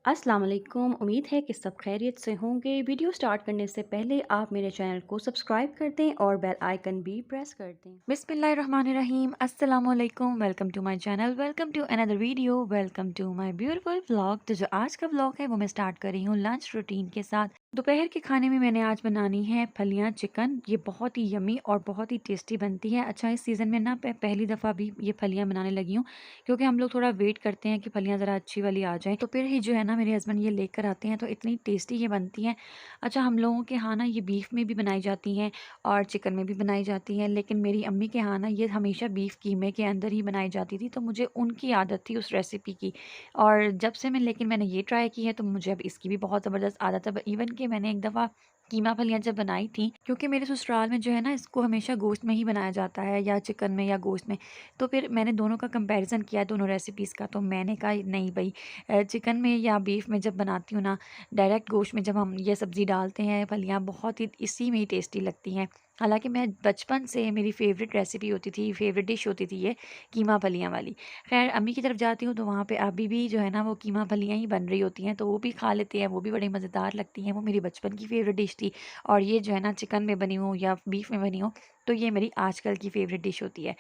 अस्सलाम वालेकुम। उम्मीद है कि सब खैरियत से होंगे। वीडियो स्टार्ट करने से पहले आप मेरे चैनल को सब्सक्राइब कर दें और बेल आइकन भी प्रेस कर दें। बिस्मिल्लाहिर्रहमानिर्रहीम अस्सलाम वालेकुम। Welcome to my channel, welcome to another video, welcome to my beautiful vlog. तो जो आज का व्लॉग है वो मैं स्टार्ट कर रही हूँ लंच रूटीन के साथ। दोपहर के खाने में मैंने आज बनानी है फलियाँ चिकन। ये बहुत ही यमी और बहुत ही टेस्टी बनती है। अच्छा, इस सीज़न में ना पहली दफ़ा भी ये फलियाँ बनाने लगी हूँ, क्योंकि हम लोग थोड़ा वेट करते हैं कि फलियाँ ज़रा अच्छी वाली आ जाएँ, तो फिर ही जो है ना मेरे हस्बैंड ये लेकर आते हैं, तो इतनी टेस्टी ये बनती हैं। अच्छा, हम लोगों के यहाँ ना ये बीफ में भी बनाई जाती हैं और चिकन में भी बनाई जाती है, लेकिन मेरी अम्मी के यहाँ ना ये हमेशा बीफ कीमे के अंदर ही बनाई जाती थी, तो मुझे उनकी आदत थी उस रेसिपी की। और जब से मैंने ये ट्राई की है, तो मुझे अब इसकी भी बहुत ज़बरदस्त आदत है। इवन कि मैंने एक दफ़ा कीमा फलियाँ जब बनाई थी, क्योंकि मेरे ससुराल में जो है ना इसको हमेशा गोश्त में ही बनाया जाता है, या चिकन में या गोश्त में। तो फिर मैंने दोनों का कंपैरिजन किया, दोनों रेसिपीज़ का, तो मैंने कहा नहीं भई, चिकन में या बीफ में जब बनाती हूँ ना, डायरेक्ट गोश्त में जब हम ये सब्ज़ी डालते हैं फलियाँ, बहुत ही इसी में ही टेस्टी लगती हैं। हालाँकि मैं बचपन से मेरी फ़ेवरेट रेसिपी होती थी, फ़ेवरेट डिश होती थी ये कीमा फलियाँ वाली। ख़ैर अम्मी की तरफ जाती हूँ तो वहाँ पे अभी भी जो है ना वो कीमा फलियाँ ही बन रही होती हैं, तो वो भी खा लेते हैं, वो भी बड़ी मज़ेदार लगती हैं। वो मेरी बचपन की फ़ेवरेट डिश थी, और ये जो है ना चिकन में बनी हो या बीफ में बनी हो, तो ये मेरी आजकल की फ़ेवरेट डिश होती है।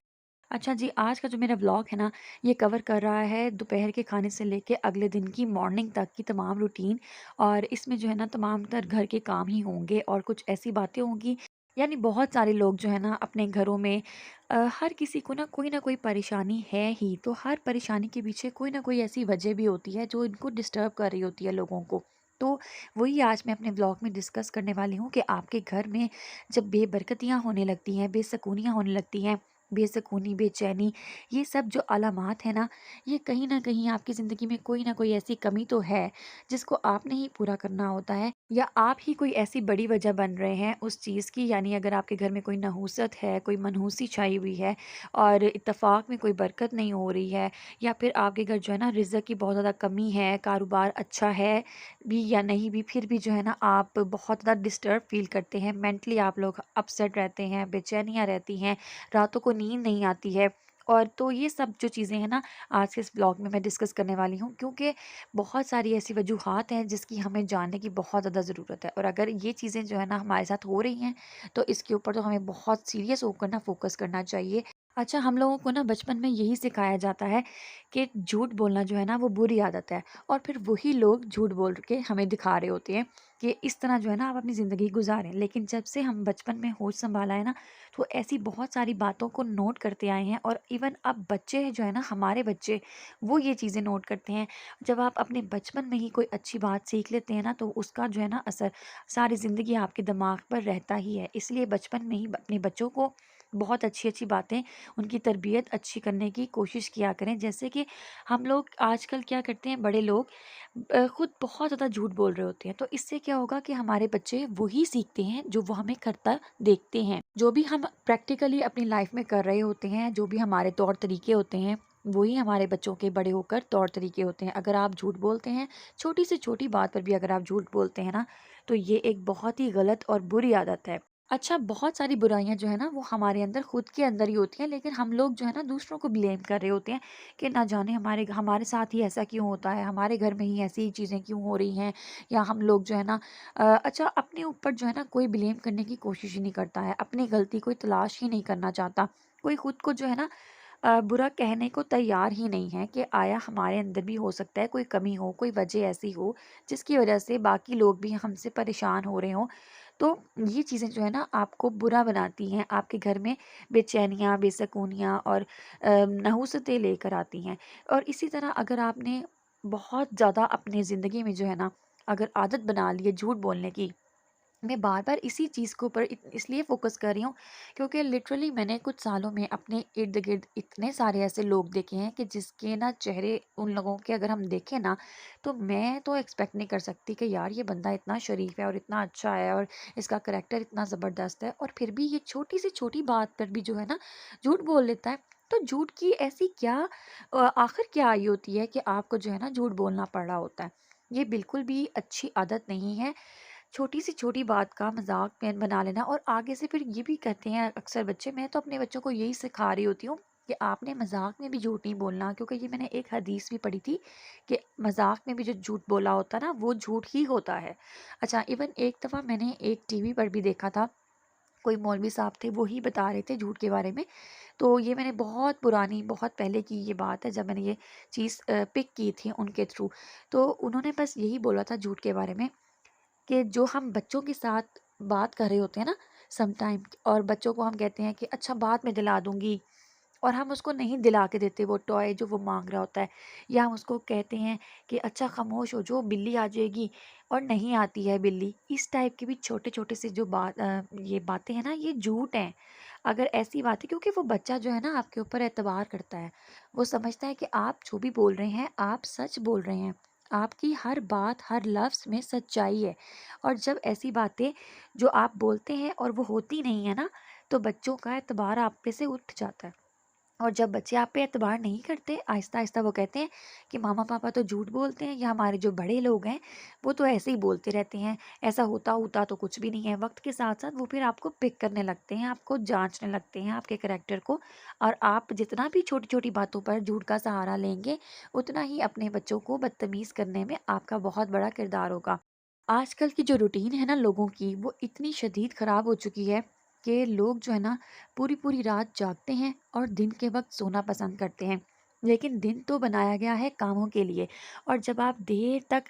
अच्छा जी, आज का जो मेरा व्लॉग है ना, ये कवर कर रहा है दोपहर के खाने से लेके अगले दिन की मॉर्निंग तक की तमाम रूटीन। और इसमें जो है ना तमाम तर घर के काम ही होंगे और कुछ ऐसी बातें होंगी, यानी बहुत सारे लोग जो है ना अपने घरों में हर किसी को ना कोई परेशानी है ही, तो हर परेशानी के पीछे कोई ना कोई ऐसी वजह भी होती है जो इनको डिस्टर्ब कर रही होती है लोगों को। तो वही आज मैं अपने व्लॉग में डिस्कस करने वाली हूँ कि आपके घर में जब बेबरकतियाँ होने लगती हैं, बेसुकूनियाँ होने लगती हैं, बेसुकूनी, बेचैनी, ये सब जो अलामात हैं ना, ये कहीं न कहीं आपकी ज़िंदगी में कोई न कोई ऐसी कमी तो है, जिसको आपने ही पूरा करना होता है, या आप ही कोई ऐसी बड़ी वजह बन रहे हैं उस चीज़ की। यानी अगर आपके घर में कोई नहूसत है, कोई मनहूसी छाई हुई है और इत्तेफ़ाक में कोई बरकत नहीं हो रही है, या फिर आपके घर जो है ना रिज़्क़ की बहुत ज़्यादा कमी है, कारोबार अच्छा है भी या नहीं भी, फिर भी जो है ना आप बहुत ज़्यादा डिस्टर्ब फ़ील करते हैं, मेंटली आप लोग अपसेट रहते हैं, बेचैनियाँ रहती हैं, रातों को नींद नहीं आती है। और तो ये सब जो चीज़ें हैं ना, आज के इस ब्लॉग में मैं डिस्कस करने वाली हूँ, क्योंकि बहुत सारी ऐसी वजूहात हैं जिसकी हमें जानने की बहुत ज़्यादा ज़रूरत है। और अगर ये चीज़ें जो है ना हमारे साथ हो रही हैं, तो इसके ऊपर तो हमें बहुत सीरियस होकर ना फोकस करना चाहिए। अच्छा, हम लोगों को ना बचपन में यही सिखाया जाता है कि झूठ बोलना जो है ना वो बुरी आदत है, और फिर वही लोग झूठ बोल के हमें दिखा रहे होते हैं कि इस तरह जो है ना आप अपनी ज़िंदगी गुजारें। लेकिन जब से हम बचपन में होश संभाला है ना, तो ऐसी बहुत सारी बातों को नोट करते आए हैं, और इवन अब बच्चे हैं जो है ना, हमारे बच्चे, वो ये चीज़ें नोट करते हैं। जब आप अपने बचपन में ही कोई अच्छी बात सीख लेते हैं ना, तो उसका जो है ना असर सारी ज़िंदगी आपके दिमाग पर रहता ही है। इसलिए बचपन में ही अपने बच्चों को बहुत अच्छी अच्छी बातें, उनकी तरबियत अच्छी करने की कोशिश किया करें। जैसे कि हम लोग आजकल क्या करते हैं, बड़े लोग खुद बहुत ज़्यादा झूठ बोल रहे होते हैं, तो इससे क्या होगा कि हमारे बच्चे वही सीखते हैं जो वो हमें करता देखते हैं। जो भी हम प्रैक्टिकली अपनी लाइफ में कर रहे होते हैं, जो भी हमारे तौर तरीके होते हैं, वही हमारे बच्चों के बड़े होकर तौर तरीके होते हैं। अगर आप झूठ बोलते हैं, छोटी से छोटी बात पर भी अगर आप झूठ बोलते हैं ना, तो ये एक बहुत ही गलत और बुरी आदत है। अच्छा, बहुत सारी बुराइयाँ जो है ना वो हमारे अंदर खुद के अंदर ही होती हैं, लेकिन हम लोग जो है ना दूसरों को ब्लेम कर रहे होते हैं कि ना जाने हमारे हमारे साथ ही ऐसा क्यों होता है, हमारे घर में ही ऐसी चीज़ें क्यों हो रही हैं, या हम लोग जो है ना अच्छा, अपने ऊपर जो है ना कोई ब्लेम करने की कोशिश ही नहीं करता है, अपनी गलती कोई तलाश ही नहीं करना चाहता। कोई खुद को जो है ना बुरा कहने को तैयार ही नहीं है कि आया हमारे अंदर भी हो सकता है कोई कमी हो, कोई वजह ऐसी हो जिसकी वजह से बाकी लोग भी हमसे परेशान हो रहे हों। तो ये चीज़ें जो है ना आपको बुरा बनाती हैं, आपके घर में बेचैनियाँ, बेसुकूनियाँ और नहुसतें लेकर आती हैं। और इसी तरह अगर आपने बहुत ज़्यादा अपनी ज़िंदगी में जो है ना, अगर आदत बना ली है झूठ बोलने की, मैं बार-बार इसी चीज़ के ऊपर इसलिए फ़ोकस कर रही हूँ, क्योंकि लिटरली मैंने कुछ सालों में अपने इर्द-गिर्द इतने सारे ऐसे लोग देखे हैं कि जिसके ना चेहरे, उन लोगों के अगर हम देखें ना, तो मैं तो एक्सपेक्ट नहीं कर सकती कि यार ये बंदा इतना शरीफ है और इतना अच्छा है और इसका करैक्टर इतना ज़बरदस्त है, और फिर भी ये छोटी से छोटी बात पर भी जो है ना झूठ बोल लेता है। तो झूठ की ऐसी क्या आखिर क्या आई होती है कि आपको जो है ना झूठ बोलना पड़ रहा होता है? ये बिल्कुल भी अच्छी आदत नहीं है। छोटी से छोटी बात का मज़ाक में बना लेना, और आगे से फिर ये भी कहते हैं अक्सर बच्चे, मैं तो अपने बच्चों को यही सिखा रही होती हूँ कि आपने मज़ाक में भी झूठ नहीं बोलना, क्योंकि ये मैंने एक हदीस भी पढ़ी थी कि मज़ाक में भी जो झूठ बोला होता है ना, वो झूठ ही होता है। अच्छा, इवन एक दफ़ा मैंने एक टीवी पर भी देखा था, कोई मौलवी साहब थे, वो ही बता रहे थे झूठ के बारे में। तो ये मैंने बहुत पुरानी, बहुत पहले की ये बात है, जब मैंने ये चीज़ पिक की थी उनके थ्रू। तो उन्होंने बस यही बोला था झूठ के बारे में कि जो हम बच्चों के साथ बात कर रहे होते हैं ना सम टाइम, और बच्चों को हम कहते हैं कि अच्छा बाद में दिला दूँगी, और हम उसको नहीं दिला के देते वो टॉय जो वो माँग रहा होता है। या हम उसको कहते हैं कि अच्छा ख़ामोश हो जाओ, बिल्ली आ जाएगी, और नहीं आती है बिल्ली। इस टाइप के भी छोटे-छोटे से जो ये बातें हैं ना, ये झूठ हैं। अगर ऐसी बात है, क्योंकि वो बच्चा जो है ना आपके ऊपर एतबार करता है। वो समझता है कि आप जो भी बोल रहे हैं, आप सच बोल रहे हैं। आपकी हर बात, हर लफ्ज़ में सच्चाई है। और जब ऐसी बातें जो आप बोलते हैं और वो होती नहीं है ना, तो बच्चों का एतबार आप पे से उठ जाता है। और जब बच्चे आप पे एतबार नहीं करते, आहिस्ता-आहिस्ता वो कहते हैं कि मामा-पापा तो झूठ बोलते हैं, या हमारे जो बड़े लोग हैं, वो तो ऐसे ही बोलते रहते हैं, ऐसा होता तो कुछ भी नहीं है। वक़्त के साथ-साथ वो फिर आपको पिक करने लगते हैं, आपको जाँचने लगते हैं, आपके करैक्टर को। और आप जितना भी छोटी-छोटी बातों पर झूठ का सहारा लेंगे, उतना ही अपने बच्चों को बदतमीज़ करने में आपका बहुत बड़ा किरदार होगा। आजकल की जो रूटीन है ना लोगों की, वो इतनी शदीद ख़राब हो चुकी है कि लोग जो है ना पूरी-पूरी रात जागते हैं और दिन के वक़्त सोना पसंद करते हैं। लेकिन दिन तो बनाया गया है कामों के लिए, और जब आप देर तक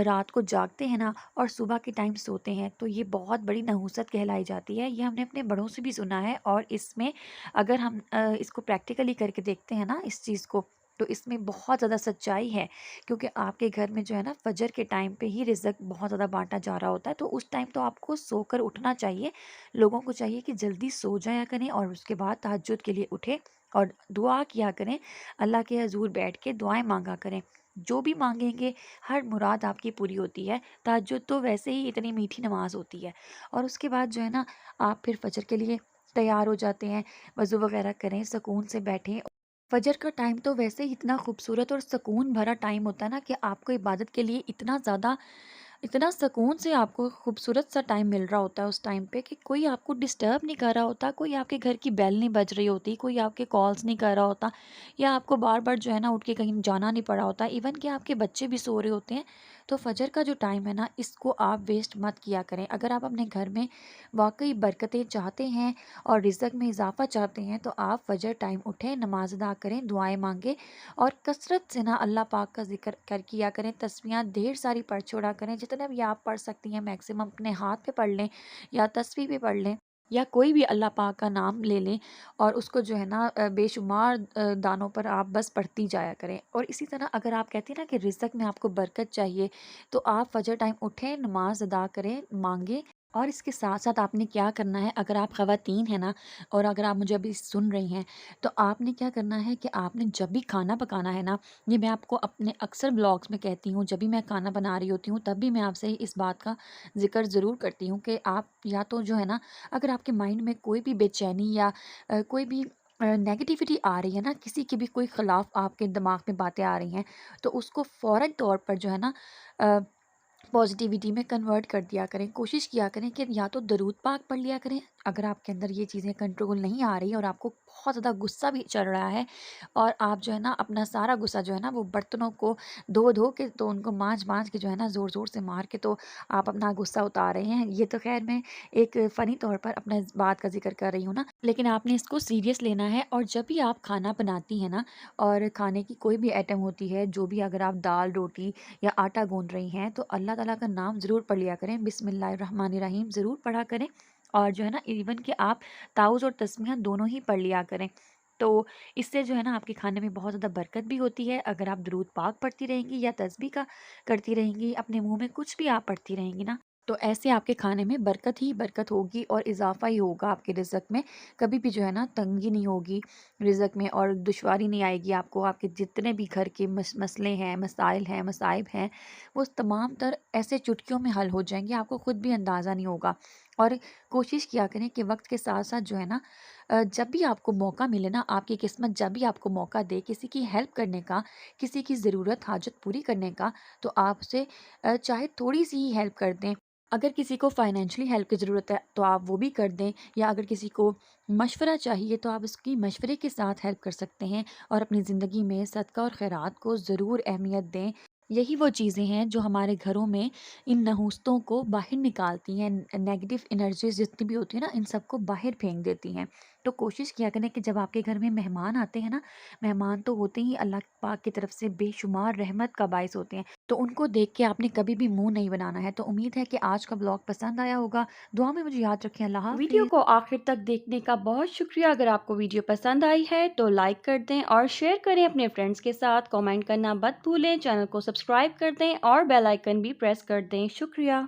रात को जागते हैं ना और सुबह के टाइम सोते हैं, तो ये बहुत बड़ी नहुसत कहलाई जाती है। ये हमने अपने बड़ों से भी सुना है, और इसमें अगर हम इसको प्रैक्टिकली करके देखते हैं ना इस चीज़ को, तो इसमें बहुत ज़्यादा सच्चाई है। क्योंकि आपके घर में जो है ना फजर के टाइम पे ही रिज़्क बहुत ज़्यादा बाँटा जा रहा होता है, तो उस टाइम तो आपको सोकर उठना चाहिए। लोगों को चाहिए कि जल्दी सो जाया करें और उसके बाद तहज्जुद के लिए उठें और दुआ किया करें। अल्लाह के हज़ूर बैठ के दुआएँ माँगा करें। जो भी माँगेंगे, हर मुराद आपकी पूरी होती है। तहज्जुद तो वैसे ही इतनी मीठी नमाज़ होती है। और उसके बाद जो है ना, आप फिर फजर के लिए तैयार हो जाते हैं, वज़ू वग़ैरह करें, सुकून से बैठें। फजर का टाइम तो वैसे ही इतना खूबसूरत और सुकून भरा टाइम होता है ना, कि आपको इबादत के लिए इतना सुकून से आपको खूबसूरत सा टाइम मिल रहा होता है उस टाइम पे, कि कोई आपको डिस्टर्ब नहीं कर रहा होता, कोई आपके घर की बेल नहीं बज रही होती, कोई आपके कॉल्स नहीं कर रहा होता, या आपको बार बार जो है ना उठ के कहीं जाना नहीं पड़ा होता, इवन कि आपके बच्चे भी सो रहे होते हैं। तो फजर का जो टाइम है ना, इसको आप वेस्ट मत किया करें। अगर आप अपने घर में वाकई बरकतें चाहते हैं और रिज़्क में इजाफा चाहते हैं, तो आप फजर टाइम उठें, नमाज अदा करें, दुआएं मांगें, और कसरत से ना अल्लाह पाक का ज़िक्र कर किया करें। तस्बीहां ढेर सारी पढ़ छोड़ा करें, जितने भी आप पढ़ सकती हैं मैक्सिमम अपने हाथ पे पढ़ लें, या तस्बीह पे पढ़ लें, या कोई भी अल्लाह पाक का नाम ले लें, और उसको जो है ना बेशुमार दानों पर आप बस पढ़ती जाया करें। और इसी तरह अगर आप कहती हैं ना कि रिज़्क में आपको बरकत चाहिए, तो आप फजर टाइम उठें, नमाज अदा करें, मांगें। और इसके साथ-साथ आपने क्या करना है, अगर आप ख़वातीन हैं ना, और अगर आप मुझे अभी सुन रही हैं, तो आपने क्या करना है कि आपने जब भी खाना पकाना है ना, ये मैं आपको अपने अक्सर ब्लॉग्स में कहती हूँ, जब भी मैं खाना बना रही होती हूँ, तब भी मैं आपसे इस बात का ज़िक्र ज़रूर करती हूँ कि आप या तो जो है ना, अगर आपके माइंड में कोई भी बेचैनी या कोई भी नेगेटिविटी आ रही है ना, किसी के भी कोई ख़िलाफ़ आपके दिमाग में बातें आ रही हैं, तो उसको फ़ौरन तौर पर जो है ना अ पॉजिटिविटी में कन्वर्ट कर दिया करें। कोशिश किया करें कि या तो दरूद पाक पढ़ लिया करें, अगर आपके अंदर ये चीज़ें कंट्रोल नहीं आ रही और आपको बहुत ज़्यादा गुस्सा भी चढ़ रहा है, और आप जो है ना अपना सारा गुस्सा जो है ना वो बर्तनों को धो-धो के, तो उनको माँज-माँज के जो है ना ज़ोर-ज़ोर से मार के, तो आप अपना गुस्सा उतार रहे हैं। ये तो ख़ैर मैं एक फ़नी तौर पर अपना इस बात का ज़िक्र कर रही हूँ ना, लेकिन आपने इसको सीरियस लेना है। और जब भी आप खाना बनाती हैं ना, और खाने की कोई भी आइटम होती है, जो भी, अगर आप दाल, रोटी या आटा गूँध रही हैं, तो अल्लाह ताला का नाम ज़रूर पढ़ लिया करें, बिस्मिल्लाहिर्रहमानिर्रहीम ज़रूर पढ़ा करें। और जो है ना, इवन कि आप ताउज़ और तस्बीहां दोनों ही पढ़ लिया करें। तो इससे जो है ना आपके खाने में बहुत ज़्यादा बरकत भी होती है। अगर आप दुरूद पाक पढ़ती रहेंगी या तस्बीह का करती रहेंगी, अपने मुँह में कुछ भी आप पढ़ती रहेंगी ना, तो ऐसे आपके खाने में बरकत ही बरकत होगी और इज़ाफ़ा ही होगा आपके रिज़्क में। कभी भी जो है ना तंगी नहीं होगी रिज़्क में, और दुश्वारी नहीं आएगी आपको। आपके जितने भी घर के मसले हैं, मसाइल हैं, मसाइब हैं, वो तमाम तर ऐसे चुटकियों में हल हो जाएँगे, आपको खुद भी अंदाज़ा नहीं होगा। और कोशिश किया करें कि वक़्त के साथ-साथ जो है ना जब भी आपको मौका मिले ना, आपकी किस्मत जब भी आपको मौका दे किसी की हेल्प करने का, किसी की ज़रूरत हाजत पूरी करने का, तो आप उसे चाहे थोड़ी-सी ही हेल्प कर दें। अगर किसी को फाइनेंशियली हेल्प की ज़रूरत है तो आप वो भी कर दें, या अगर किसी को मशवरा चाहिए तो आप उसकी मशवरे के साथ हेल्प कर सकते हैं। और अपनी ज़िंदगी में सदका और खैरात को ज़रूर अहमियत दें। यही वो चीज़ें हैं जो हमारे घरों में इन नहूस्तों को बाहर निकालती हैं, नेगेटिव एनर्जीज जितनी भी होती है ना, इन सबको बाहर फेंक देती हैं। तो कोशिश किया करें कि जब आपके घर में मेहमान आते हैं ना, मेहमान तो होते ही अल्लाह पाक की तरफ से बेशुमार रहमत का बायस होते हैं, तो उनको देख के आपने कभी भी मुँह नहीं बनाना है। तो उम्मीद है कि आज का ब्लॉग पसंद आया होगा। दुआ में मुझे याद रखें। अल्लाह वीडियो हाफ़िज़। को आखिर तक देखने का बहुत शुक्रिया। अगर आपको वीडियो पसंद आई है तो लाइक कर दें और शेयर करें अपने फ्रेंड्स के साथ। कमेंट करना मत भूलें। चैनल को सब्सक्राइब कर दें और बेल आइकन भी प्रेस कर दें। शुक्रिया।